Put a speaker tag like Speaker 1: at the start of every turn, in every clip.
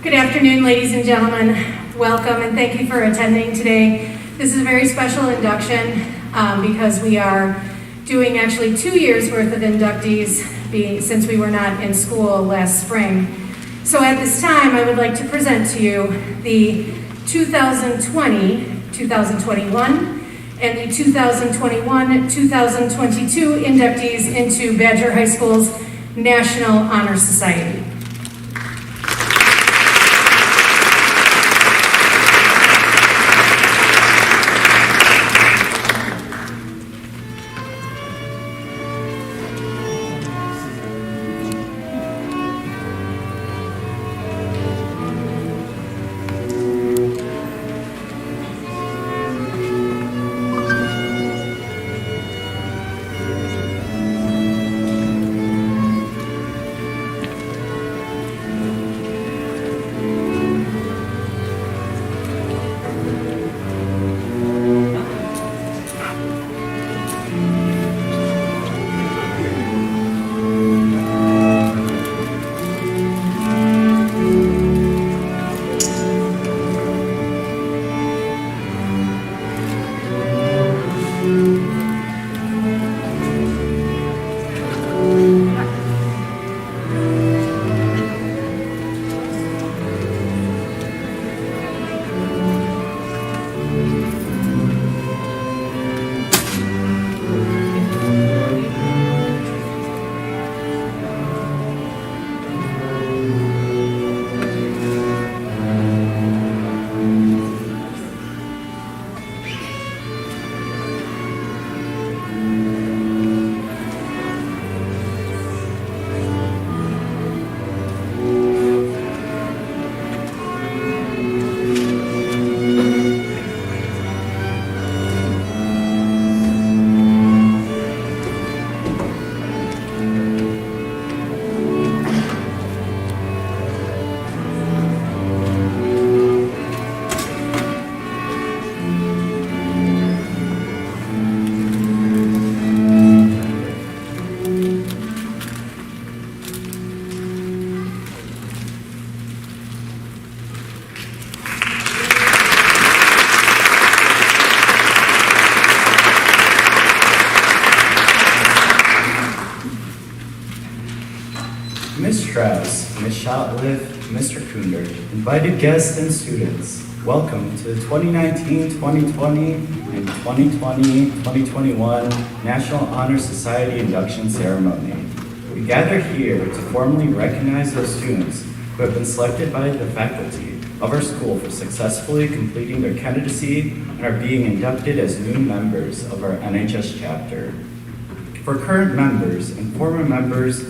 Speaker 1: Good afternoon, ladies and gentlemen. Welcome and thank you for attending today. This is a very special induction because we are doing actually 2 years worth of inductees since we were not in school last spring. So at this time, I would like to present to you the 2020, 2021, and the 2021, 2022 inductees into Badger High School's National Honor Society.
Speaker 2: Ms. Strauss, Ms. Shotliff, Mr. Kunder, invited guests and students, welcome to the 2019-2020 and 2020-2021 National Honor Society induction ceremony. We gather here to formally recognize those students who have been selected by the faculty of our school for successfully completing their candidacy and are being inducted as new members of our NHS chapter. For current members and former members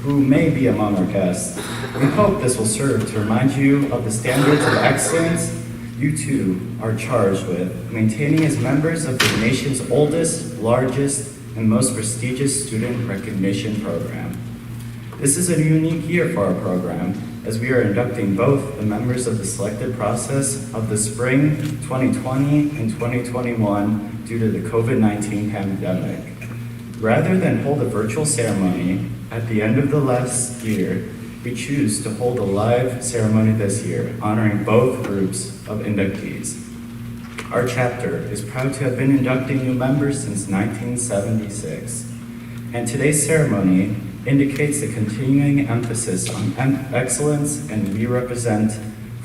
Speaker 2: who may be among our guests, we hope this will serve to remind you of the standards of excellence you too are charged with maintaining as members of the nation's oldest, largest, and most prestigious student recognition program. This is a unique year for our program, as we are inducting both the members of the selected process of the spring 2020 and 2021 due to the COVID-19 pandemic. Rather than hold a virtual ceremony at the end of the last year, we choose to hold a live ceremony this year, honoring both groups of inductees. Our chapter is proud to have been inducting new members since 1976, and today's ceremony indicates the continuing emphasis on excellence and we represent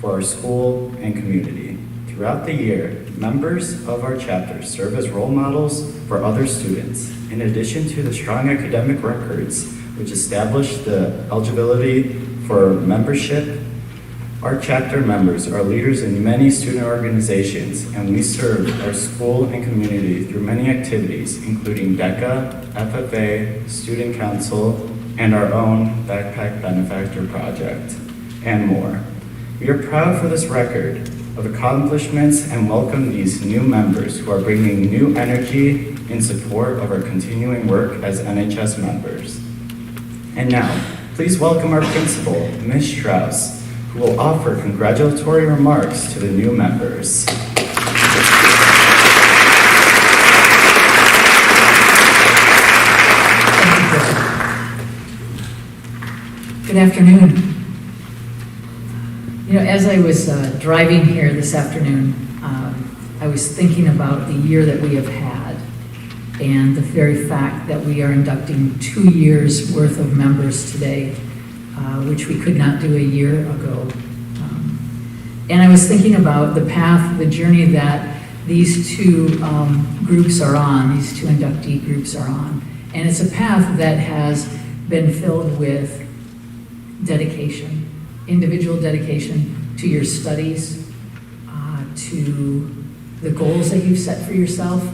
Speaker 2: for our school and community. Throughout the year, members of our chapter serve as role models for other students. In addition to the strong academic records which establish the eligibility for membership, our chapter members are leaders in many student organizations, and we serve our school and community through many activities, including DECA, FFA, Student Council, and our own Backpack Benefactor Project, and more. We are proud for this record of accomplishments and welcome these new members who are bringing new energy in support of our continuing work as NHS members. And now, please welcome our principal, Ms. Strauss, who will offer congratulatory remarks to the new members.
Speaker 3: Good afternoon. You know, as I was driving here this afternoon, I was thinking about the year that we have had and the very fact that we are inducting 2 years worth of members today, which we could not do a year ago. And I was thinking about the path, the journey that these two groups are on, these two inductee groups are on. And it's a path that has been filled with dedication, individual dedication to your studies, to the goals that you've set for yourself,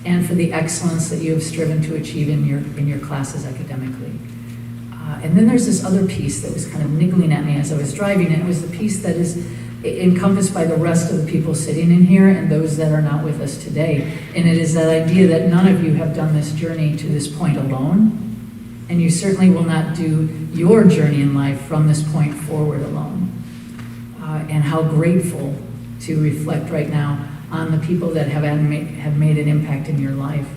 Speaker 3: and for the excellence that you have striven to achieve in your classes academically. And then there's this other piece that was kind of niggling at me as I was driving, and it was the piece that is encompassed by the rest of the people sitting in here and those that are not with us today. And it is that idea that none of you have done this journey to this point alone, and you certainly will not do your journey in life from this point forward alone. And how grateful to reflect right now on the people that have made an impact in your life.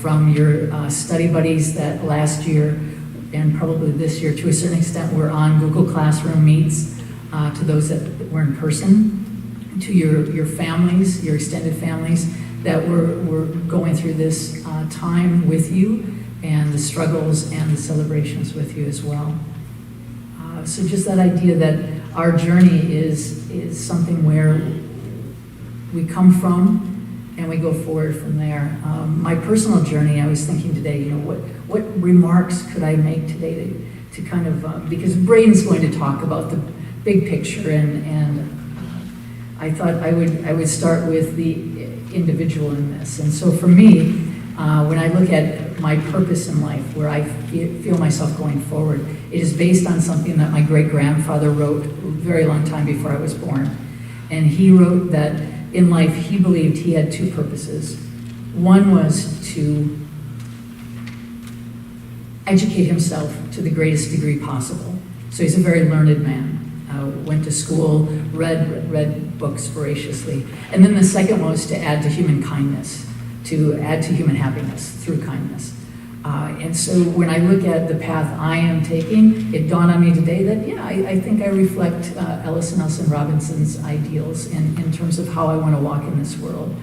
Speaker 3: From your study buddies that last year and probably this year to a certain extent were on Google Classroom Meets, to those that were in person, to your families, your extended families that were going through this time with you, and the struggles and the celebrations with you as well. So just that idea that our journey is something where we come from and we go forward from there. My personal journey, I was thinking today, you know, what remarks could I make today to kind of, because Braden's going to talk about the big picture, and I thought I would start with the individual in this. And so for me, when I look at my purpose in life, where I feel myself going forward, it is based on something that my great-grandfather wrote a very long time before I was born. And he wrote that in life, he believed he had two purposes. One was to educate himself to the greatest degree possible. So he's a very learned man. Went to school, read books voraciously. And then the second was to add to human kindness, to add to human happiness through kindness. And so when I look at the path I am taking, it dawned on me today that, yeah, I think I reflect Ellis and Nelson Robinson's ideals in terms of how I want to walk in this world.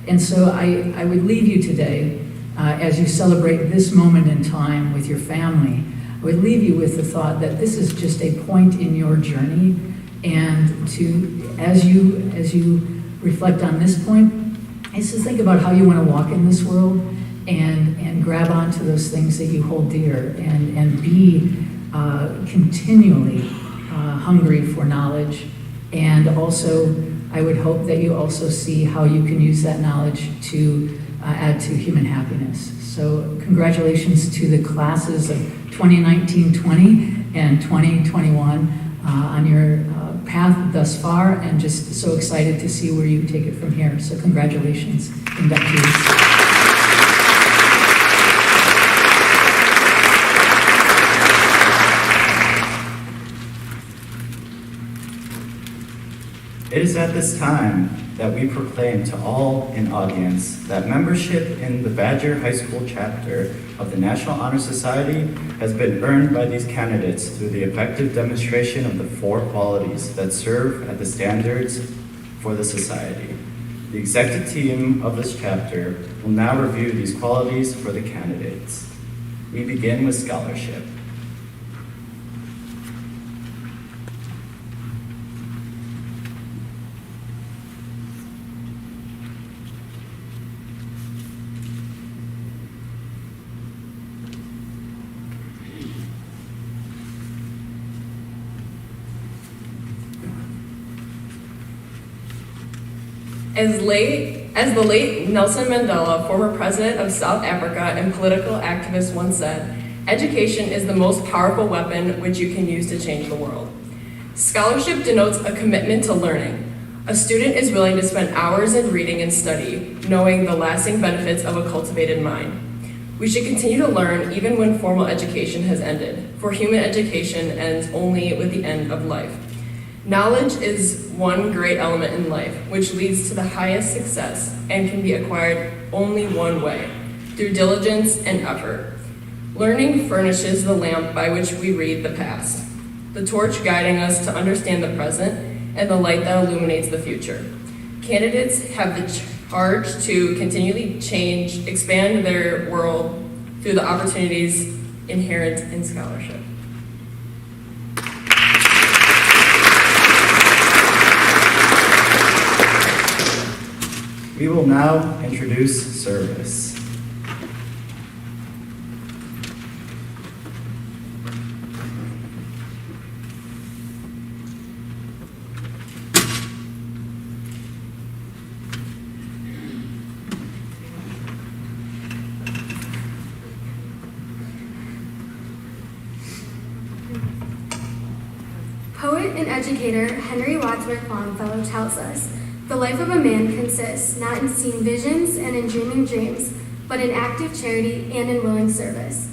Speaker 3: And so I would leave you today, as you celebrate this moment in time with your family, I would leave you with the thought that this is just a point in your journey, and to, as you reflect on this point, is to think about how you want to walk in this world, and grab onto those things that you hold dear, and be continually hungry for knowledge. And also, I would hope that you also see how you can use that knowledge to add to human happiness. So congratulations to the classes of 2019-20 and 2021 on your path thus far, and just so excited to see where you take it from here. So congratulations, inductees.
Speaker 2: It is at this time that we proclaim to all in audience that membership in the Badger High School chapter of the National Honor Society has been earned by these candidates through the effective demonstration of the 4 qualities that serve as the standards for the society. The executive team of this chapter will now review these qualities for the candidates. We begin with scholarship.
Speaker 4: As the late Nelson Mandela, former president of South Africa and political activist, once said, education is the most powerful weapon which you can use to change the world. Scholarship denotes a commitment to learning. A student is willing to spend hours in reading and study, knowing the lasting benefits of a cultivated mind. We should continue to learn even when formal education has ended, for human education ends only with the end of life. Knowledge is one great element in life, which leads to the highest success and can be acquired only one way, through diligence and effort. Learning furnishes the lamp by which we read the past, the torch guiding us to understand the present, and the light that illuminates the future. Candidates have the charge to continually expand their world through the opportunities inherent in scholarship.
Speaker 2: We will now introduce service.
Speaker 5: Poet and educator Henry Wadsworth Longfellow tells us, "The life of a man consists not in seeing visions and in dreaming dreams, but in active charity and in willing service."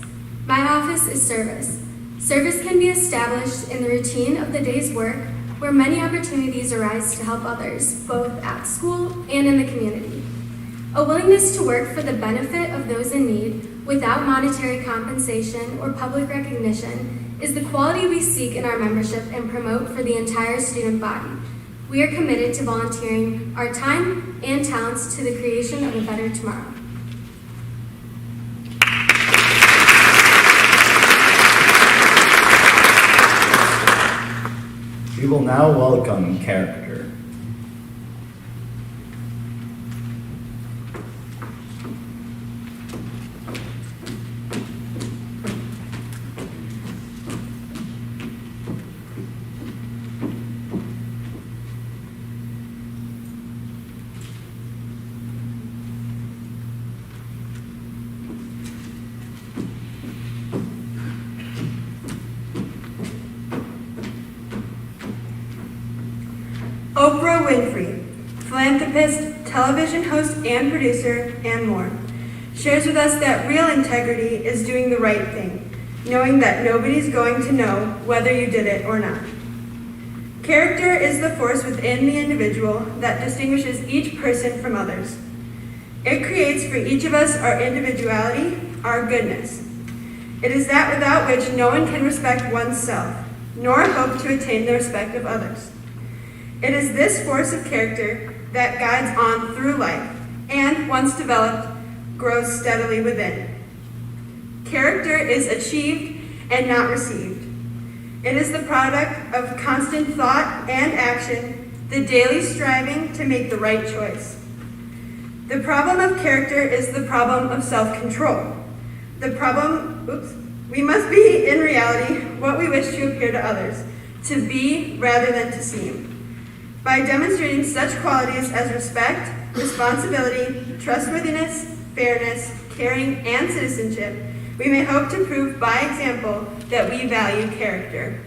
Speaker 5: My office is service. Service can be established in the routine of the day's work, where many opportunities arise to help others, both at school and in the community. A willingness to work for the benefit of those in need, without monetary compensation or public recognition, is the quality we seek in our membership and promote for the entire student body. We are committed to volunteering our time and talents to the creation of a better tomorrow.
Speaker 2: We will now welcome character.
Speaker 6: Oprah Winfrey, philanthropist, television host and producer, and more, shares with us that real integrity is doing the right thing, knowing that nobody's going to know whether you did it or not. Character is the force within the individual that distinguishes each person from others. It creates for each of us our individuality, our goodness. It is that without which no one can respect oneself, nor hope to attain the respect of others. It is this force of character that guides on through life and, once developed, grows steadily within. Character is achieved and not received. It is the product of constant thought and action, the daily striving to make the right choice. The problem of character is the problem of self-control. We must be, in reality, what we wish to appear to others, to be rather than to seem. By demonstrating such qualities as respect, responsibility, trustworthiness, fairness, caring, and citizenship, we may hope to prove by example that we value character.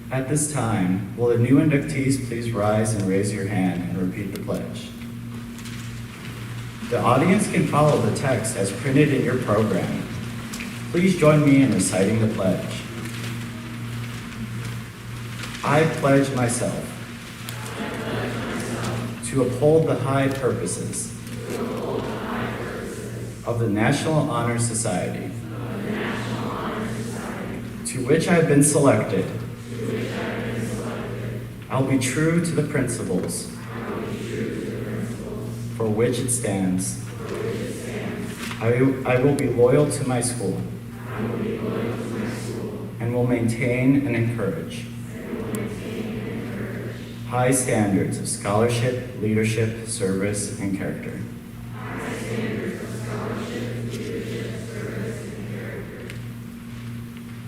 Speaker 2: At this time, will the new inductees please rise and raise your hand and repeat the pledge? The audience can follow the text as printed in your program. Please join me in reciting the pledge. I pledge myself to uphold the high purposes of the National Honor Society, to which I have been selected. I'll be true to the principles for which it stands. I will be loyal to my school and will maintain and encourage high standards of scholarship, leadership, service, and character.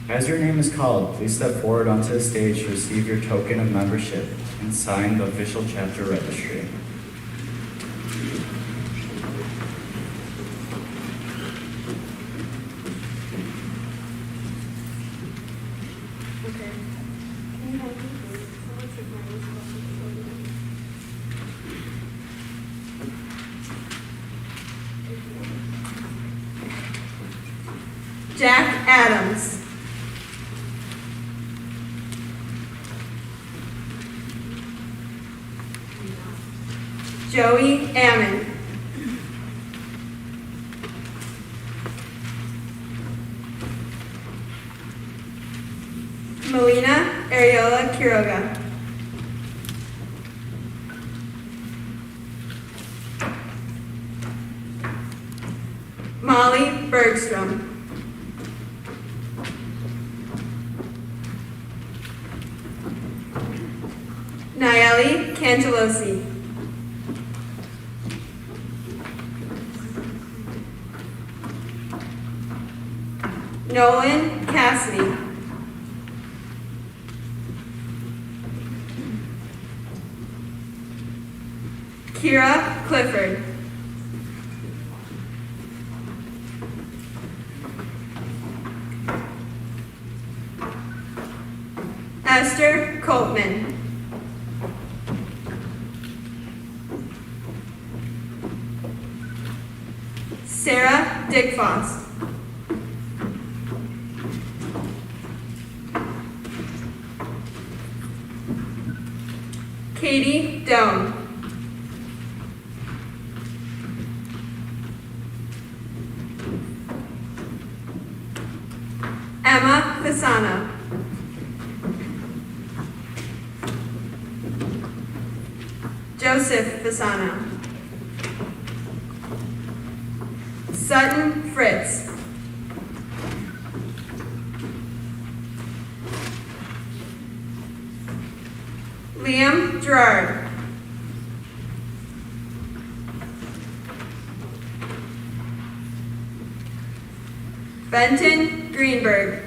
Speaker 2: As your name is called, please step forward onto the stage to receive your token of membership and sign the official chapter registry.
Speaker 6: Okay. Can you help me, please? Someone took my responsibility. Jack Adams. Joey Ammon. Melina Ariola Quiroga. Molly Bergstrom. Nayeli Cangelosi. Nolan Cassidy. Kira Clifford. Esther Coltman. Sarah Dickfoss. Katie Doan. Emma Fasano. Joseph Fasano. Sutton Fritz. Liam Gerard. Benton Greenberg.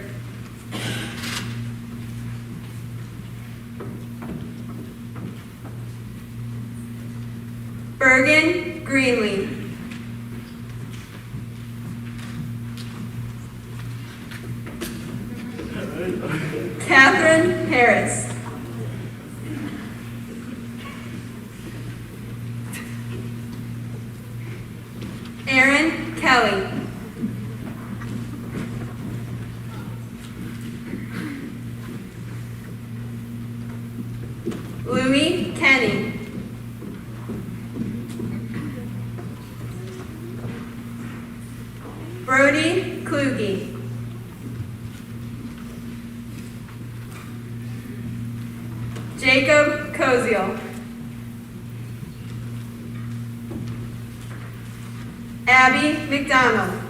Speaker 6: Bergen Greenlee. Catherine Harris. Aaron Kelly. Louis Kenny. Brody Kluge. Jacob Koziel. Abby McDonald.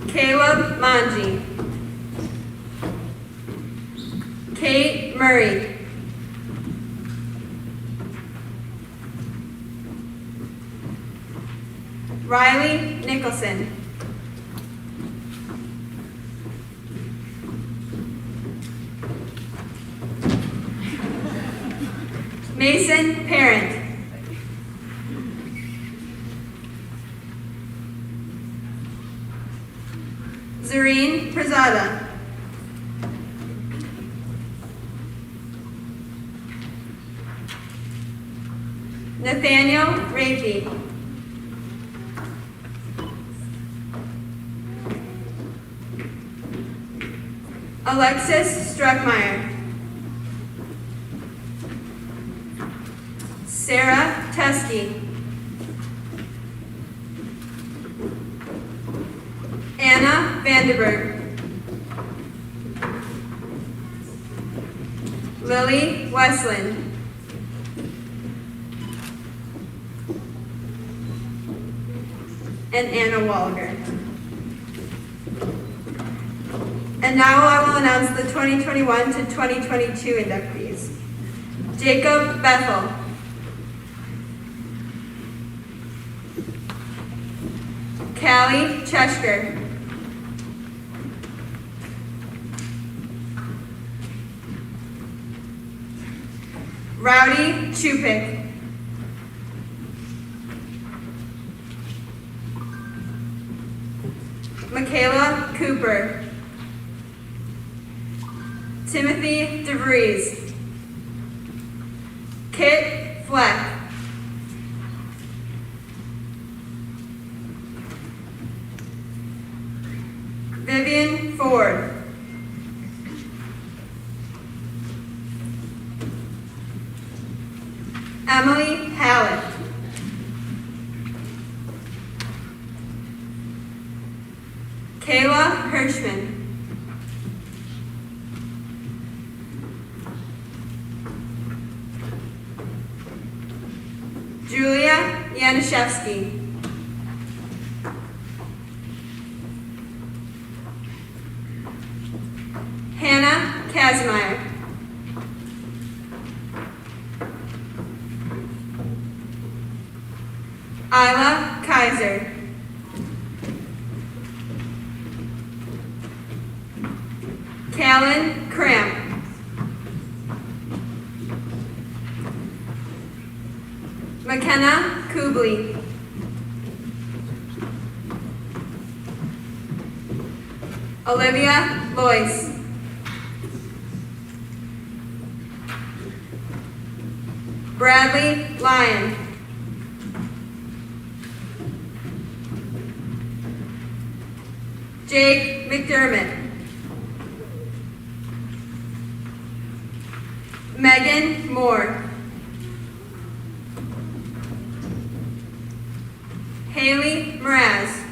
Speaker 6: Caleb Manji. Kate Murray. Riley Nicholson. Mason Parent. Zareen Prezada. Nathaniel Rapey. Alexis Struckmeyer. Sarah Teskey. Anna Vandenberg. Lily Westland. And Anna Walger. And now I will announce the 2021 to 2022 inductees. Jacob Bethel. Callie Cheshker. Rowdy Chupik. Michaela Cooper. Timothy DeVries. Kit Fleck. Vivian Ford. Emily Hallett. Kayla Hirschman. Julia Yanuszewski. Hannah Kazmaier. Isla Kaiser. Callan Cramp. McKenna Kubley. Olivia Loyce. Bradley Lyon. Jake McDermott. Megan Moore. Haley Mraz.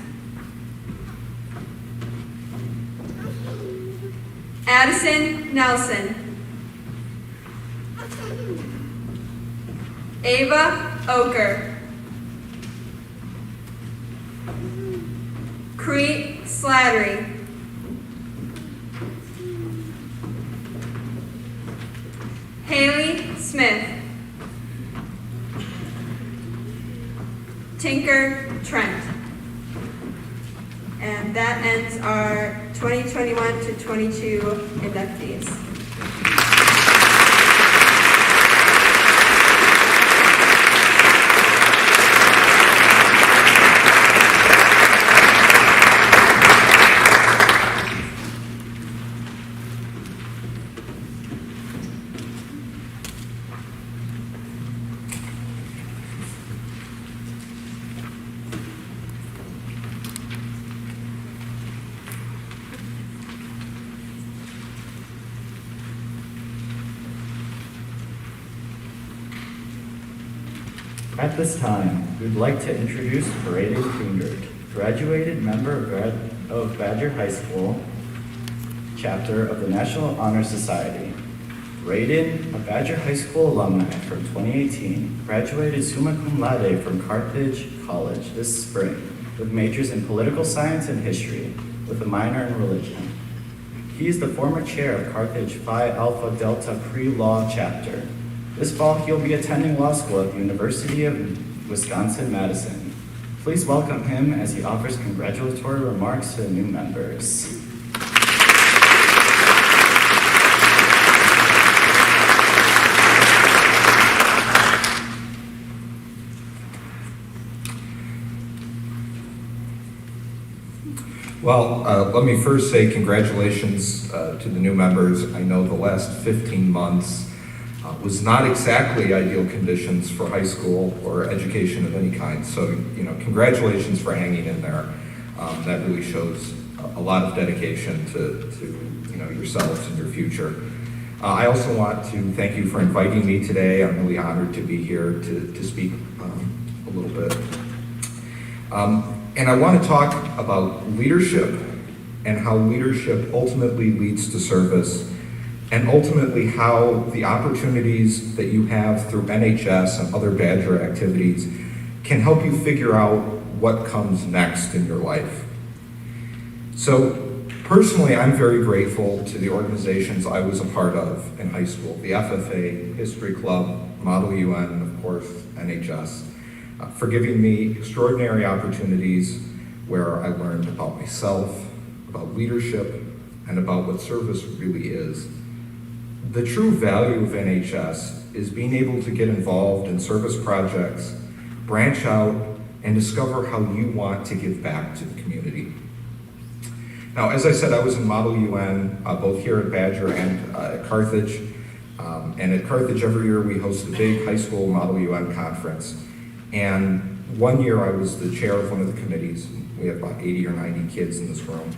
Speaker 6: Addison Nelson. Ava Oker. Crete Slattery. Haley Smith. Tinker Trent. And that ends our 2021 to 22 inductees.
Speaker 2: At this time, we'd like to introduce Braden Kundert, graduated member of Badger High School, chapter of the National Honor Society. Braden, a Badger High School alumni from 2018, graduated summa cum laude from Carthage College this spring with majors in political science and history, with a minor in religion. He is the former chair of Carthage Phi Alpha Delta Pre-Law Chapter. This fall, he'll be attending law school at the University of Wisconsin-Madison. Please welcome him as he offers congratulatory remarks to the new members.
Speaker 7: Well, let me first say congratulations to the new members. I know the last 15 months was not exactly ideal conditions for high school or education of any kind. So, congratulations for hanging in there. That really shows a lot of dedication to yourselves and your future. I also want to thank you for inviting me today. I'm really honored to be here to speak a little bit. And I want to talk about leadership and how leadership ultimately leads to service, and ultimately how the opportunities that you have through NHS and other Badger activities can help you figure out what comes next in your life. So personally, I'm very grateful to the organizations I was a part of in high school, the FFA, History Club, Model UN, and of course, NHS, for giving me extraordinary opportunities where I learned about myself, about leadership, and about what service really is. The true value of NHS is being able to get involved in service projects, branch out, and discover how you want to give back to the community. Now, as I said, I was in Model UN, both here at Badger and at Carthage. And at Carthage, every year we host a big high school Model UN conference. And one year I was the chair of one of the committees. We have about 80 or 90 kids in this room.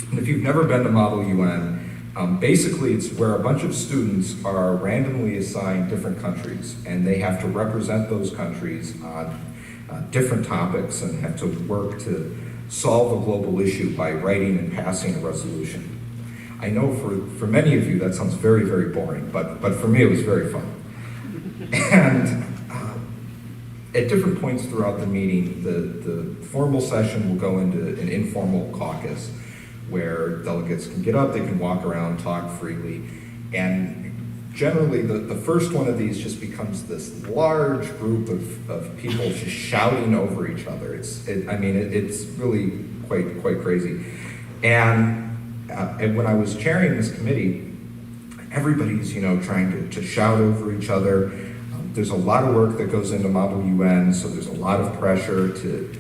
Speaker 7: And if you've never been to Model UN, basically it's where a bunch of students are randomly assigned different countries, and they have to represent those countries on different topics and have to work to solve a global issue by writing and passing a resolution. I know for many of you that sounds very, very boring, but for me it was very fun. And at different points throughout the meeting, the formal session will go into an informal caucus where delegates can get up, they can walk around, talk freely, and generally the first one of these just becomes this large group of people just shouting over each other. It's really quite crazy. And when I was chairing this committee, everybody's trying to shout over each other. There's a lot of work that goes into Model UN, so there's a lot of pressure to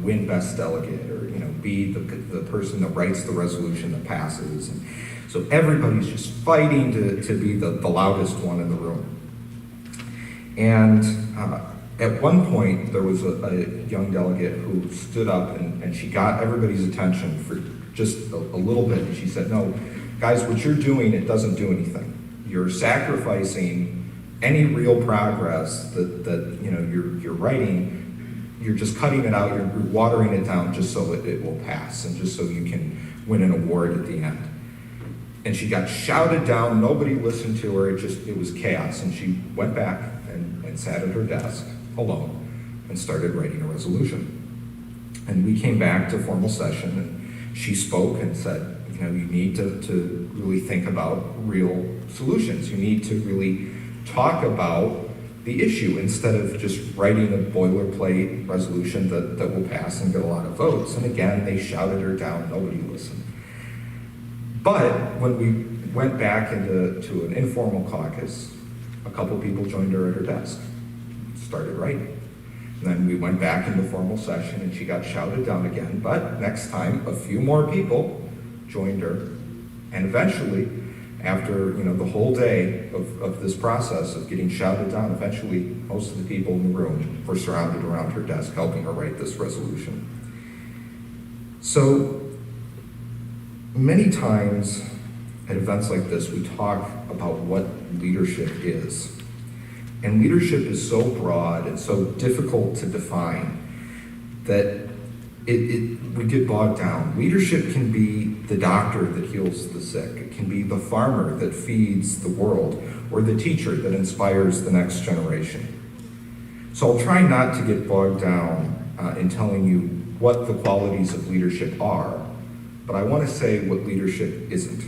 Speaker 7: win best delegate or be the person that writes the resolution that passes. And so everybody's just fighting to be the loudest one in the room. And at one point, there was a young delegate who stood up and she got everybody's attention for just a little bit. And she said, "No, guys, what you're doing, it doesn't do anything. You're sacrificing any real progress that you're writing. You're just cutting it out, you're watering it down just so it will pass and just so you can win an award at the end." And she got shouted down, nobody listened to her, it was chaos. And she went back and sat at her desk alone and started writing a resolution. And we came back to formal session and she spoke and said, you need to really think about real solutions. You need to really talk about the issue instead of just writing a boilerplate resolution that will pass and get a lot of votes. And again, they shouted her down, nobody listened. But when we went back to an informal caucus, a couple people joined her at her desk, started writing. And then we went back into formal session and she got shouted down again, but next time a few more people joined her, and eventually, after the whole day of this process of getting shouted down, eventually most of the people in the room were surrounded around her desk helping her write this resolution. So many times at events like this, we talk about what leadership is. And leadership is so broad and so difficult to define that we get bogged down. Leadership can be the doctor that heals the sick. It can be the farmer that feeds the world, or the teacher that inspires the next generation. So I'll try not to get bogged down in telling you what the qualities of leadership are, but I want to say what leadership isn't.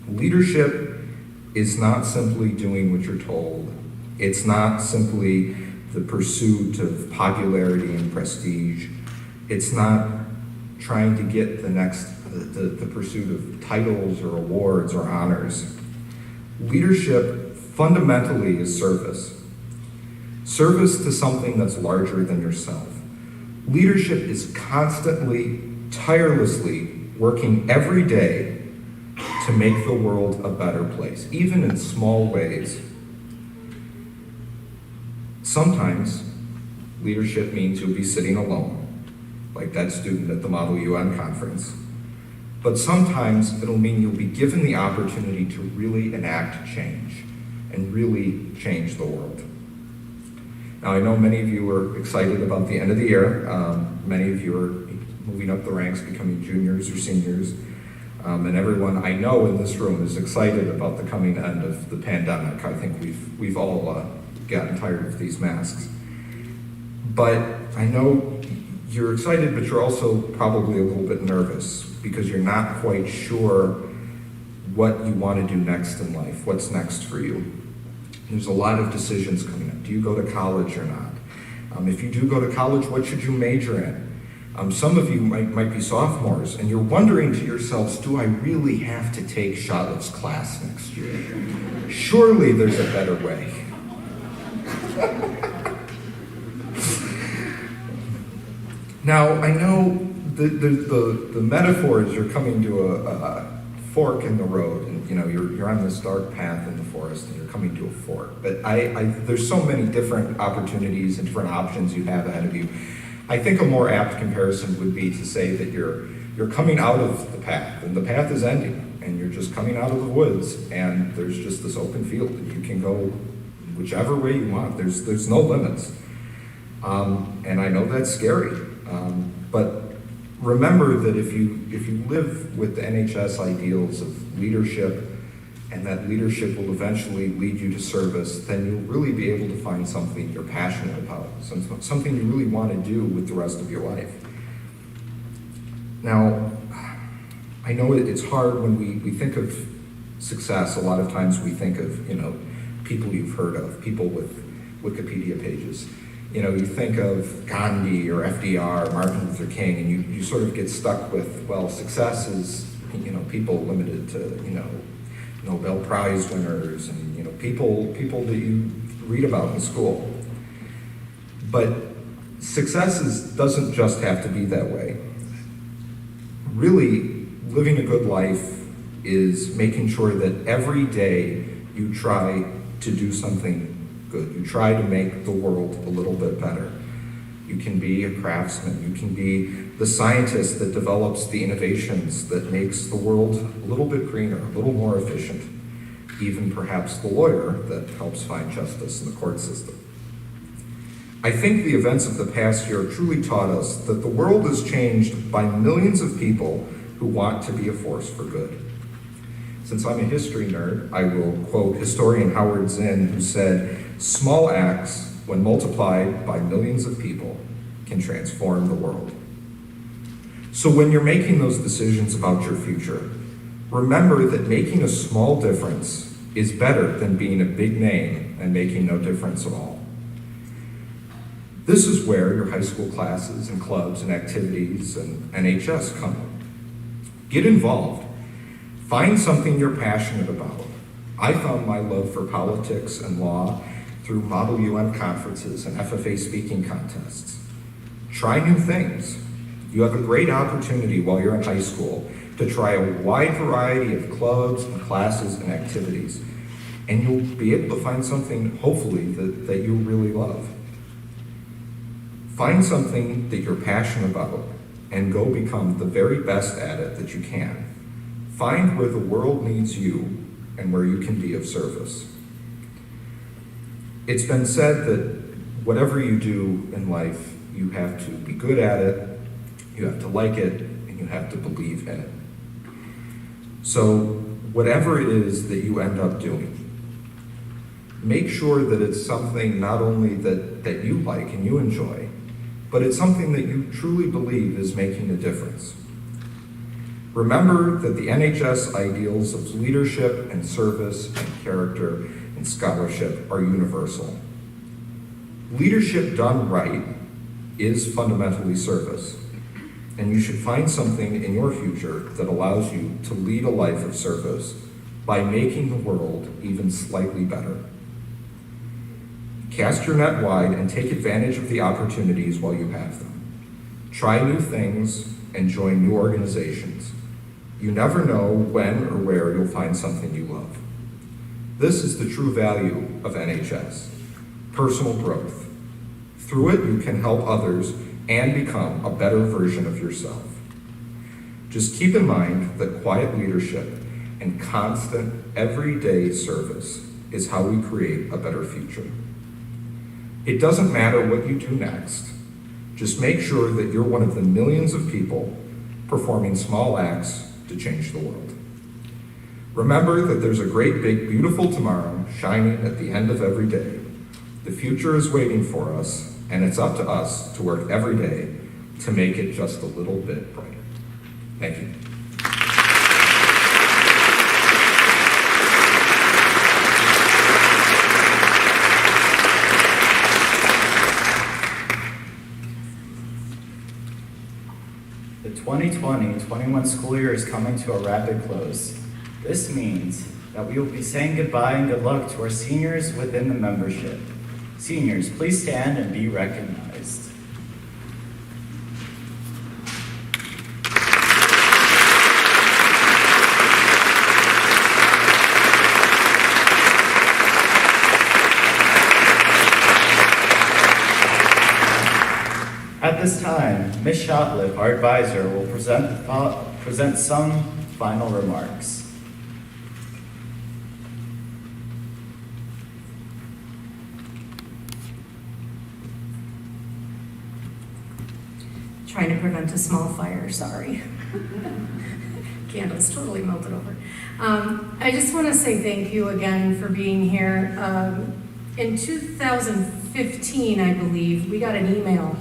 Speaker 7: Leadership is not simply doing what you're told. It's not simply the pursuit of popularity and prestige. It's not trying to get the pursuit of titles or awards or honors. Leadership fundamentally is service. Service to something that's larger than yourself. Leadership is constantly tirelessly working every day to make the world a better place, even in small ways. Sometimes leadership means you'll be sitting alone, like that student at the Model UN conference. But sometimes it'll mean you'll be given the opportunity to really enact change and really change the world. Now, I know many of you are excited about the end of the year. Many of you are moving up the ranks, becoming juniors or seniors. And everyone I know in this room is excited about the coming end of the pandemic. I think we've all gotten tired of these masks. But I know you're excited, but you're also probably a little bit nervous because you're not quite sure what you want to do next in life, what's next for you. There's a lot of decisions coming up. Do you go to college or not? If you do go to college, what should you major in? Some of you might be sophomores, and you're wondering to yourselves, do I really have to take Charlotte's class next year? Surely there's a better way. Now, I know the metaphor is you're coming to a fork in the road, and you're on this dark path in the forest, and you're coming to a fork. But there's so many different opportunities and different options you have ahead of you. I think a more apt comparison would be to say that you're coming out of the path, and the path is ending, and you're just coming out of the woods, and there's just this open field, and you can go whichever way you want. There's no limits, and I know that's scary, but remember that if you live with the NHS ideals of leadership, and that leadership will eventually lead you to service, then you'll really be able to find something you're passionate about, something you really want to do with the rest of your life. Now, I know it's hard when we think of success. A lot of times we think of, people you've heard of, people with Wikipedia pages. You think of Gandhi or FDR or Martin Luther King, and you sort of get stuck with, well, success is, people limited to, Nobel Prize winners and, people that you read about in school. But success doesn't just have to be that way. Really, living a good life is making sure that every day you try to do something good. You try to make the world a little bit better. You can be a craftsman. You can be the scientist that develops the innovations that makes the world a little bit greener, a little more efficient. Even perhaps the lawyer that helps find justice in the court system. I think the events of the past year truly taught us that the world is changed by millions of people who want to be a force for good. Since I'm a history nerd, I will quote historian Howard Zinn, who said, "Small acts, when multiplied by millions of people, can transform the world." So when you're making those decisions about your future, remember that making a small difference is better than being a big name and making no difference at all. This is where your high school classes and clubs and activities and NHS come in. Get involved. Find something you're passionate about. I found my love for politics and law through Model UN conferences and FFA speaking contests. Try new things. You have a great opportunity while you're in high school to try a wide variety of clubs and classes and activities, and you'll be able to find something, hopefully, that you really love. Find something that you're passionate about and go become the very best at it that you can. Find where the world needs you and where you can be of service. It's been said that whatever you do in life, you have to be good at it, you have to like it, and you have to believe in it. So whatever it is that you end up doing, make sure that it's something not only that you like and you enjoy, but it's something that you truly believe is making a difference. Remember that the NHS ideals of leadership and service and character and scholarship are universal. Leadership done right is fundamentally service, and you should find something in your future that allows you to lead a life of service by making the world even slightly better. Cast your net wide and take advantage of the opportunities while you have them. Try new things, and join new organizations. You never know when or where you'll find something you love. This is the true value of NHS, personal growth. Through it, you can help others and become a better version of yourself. Just keep in mind that quiet leadership and constant, everyday service is how we create a better future. It doesn't matter what you do next. Just make sure that you're one of the millions of people performing small acts to change the world. Remember that there's a great, big, beautiful tomorrow shining at the end of every day. The future is waiting for us, and it's up to us to work every day to make it just a little bit brighter. Thank you.
Speaker 2: The 2020-21 school year is coming to a rapid close. This means that we will be saying goodbye and good luck to our seniors within the membership. Seniors, please stand and be recognized. At this time, Ms. Shotliff, our advisor, will present some final remarks.
Speaker 1: Trying to prevent a small fire, sorry. Candle's totally melted over. I just want to say thank you again for being here. In 2015, I believe, we got an email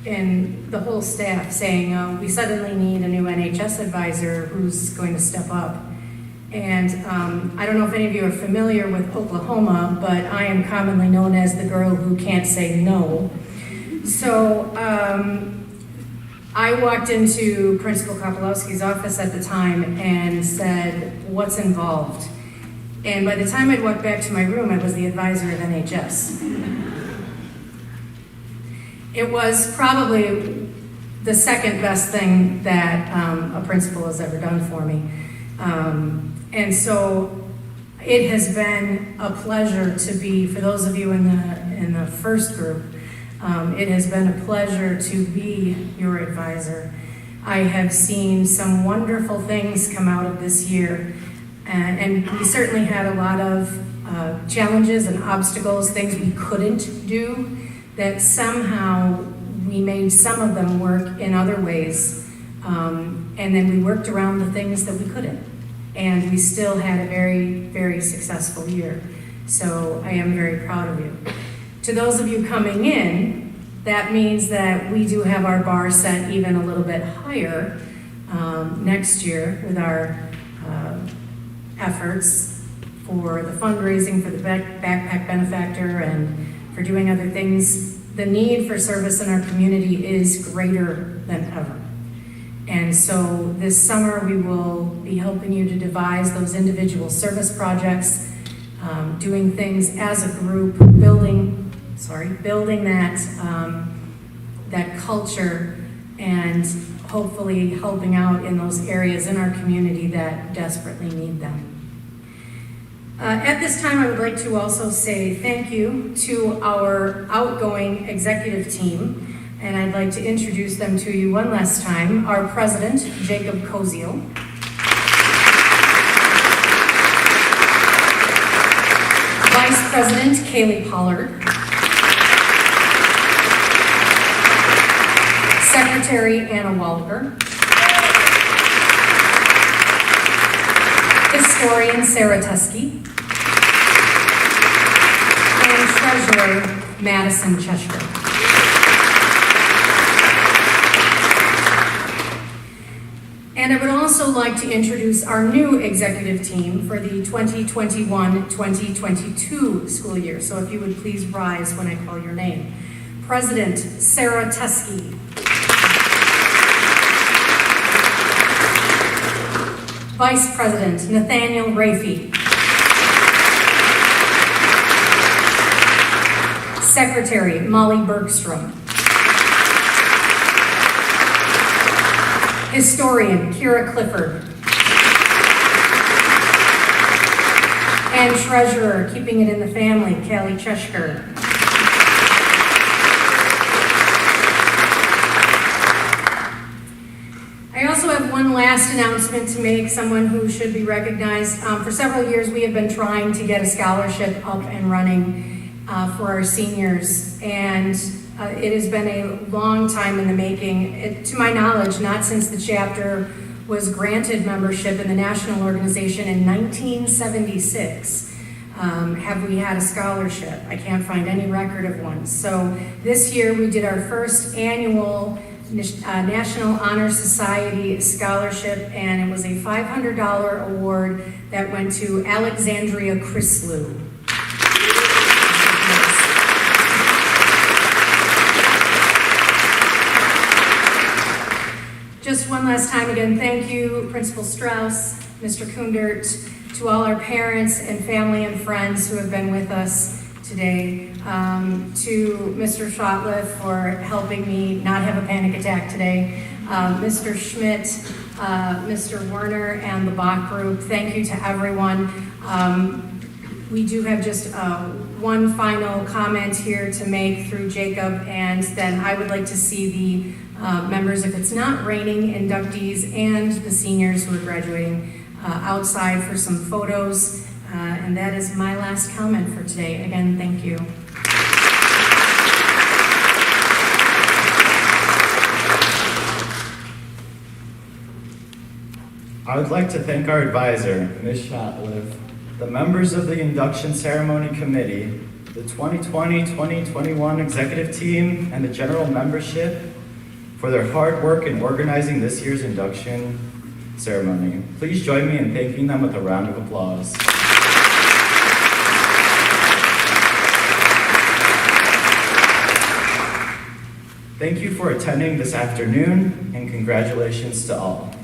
Speaker 1: and the whole staff saying, we suddenly need a new NHS advisor who's going to step up. And I don't know if any of you are familiar with Oklahoma, but I am commonly known as the girl who can't say no. So I walked into Principal Kopolowski's office at the time and said, what's involved? And by the time I'd walked back to my room, I was the advisor of NHS. It was probably the second best thing that a principal has ever done for me. And so it has been a pleasure to be, for those of you in the first group, it has been a pleasure to be your advisor. I have seen some wonderful things come out of this year, and we certainly had a lot of challenges and obstacles, things we couldn't do, that somehow we made some of them work in other ways, and then we worked around the things that we couldn't, and we still had a very, very successful year. So I am very proud of you. To those of you coming in, that means that we do have our bar set even a little bit higher next year with our efforts for the fundraising for the backpack benefactor and for doing other things. The need for service in our community is greater than ever. And so this summer we will be helping you to devise those individual service projects, doing things as a group, building that culture, and hopefully helping out in those areas in our community that desperately need them. At this time, I would like to also say thank you to our outgoing executive team, and I'd like to introduce them to you one last time. Our president, Jacob Koziel. Vice President, Kaylee Pollard. Secretary, Anna Walker. Historian, Sarah Tusky. And Treasurer, Madison Cheshire. And I would also like to introduce our new executive team for the 2021-2022 school year. So if you would please rise when I call your name. President, Sarah Tusky. Vice President, Nathaniel Rafey. Secretary, Molly Bergstrom. Historian, Kira Clifford. And treasurer, keeping it in the family, Callie Cheshire. I also have one last announcement to make, someone who should be recognized. For several years, we have been trying to get a scholarship up and running for our seniors, and it has been a long time in the making. To my knowledge, not since the chapter was granted membership in the national organization in 1976 have we had a scholarship. I can't find any record of one. So this year we did our first annual National Honor Society scholarship, and it was a $500 award that went to Alexandria Chrislew. Just one last time again, thank you, Principal Strauss, Mr. Kundert, to all our parents and family and friends who have been with us today, to Mr. Shotliff for helping me not have a panic attack today, Mr. Schmidt, Mr. Werner, and the Bach Group. Thank you to everyone. We do have just one final comment here to make through Jacob, and then I would like to see the members, if it's not raining, inductees and the seniors who are graduating outside for some photos. And that is my last comment for today. Again, thank you.
Speaker 2: I would like to thank our advisor, Ms. Shotliff, the members of the induction ceremony committee, the 2020-2021 executive team, and the general membership for their hard work in organizing this year's induction ceremony. Please join me in thanking them with a round of applause. Thank you for attending this afternoon, and congratulations to all.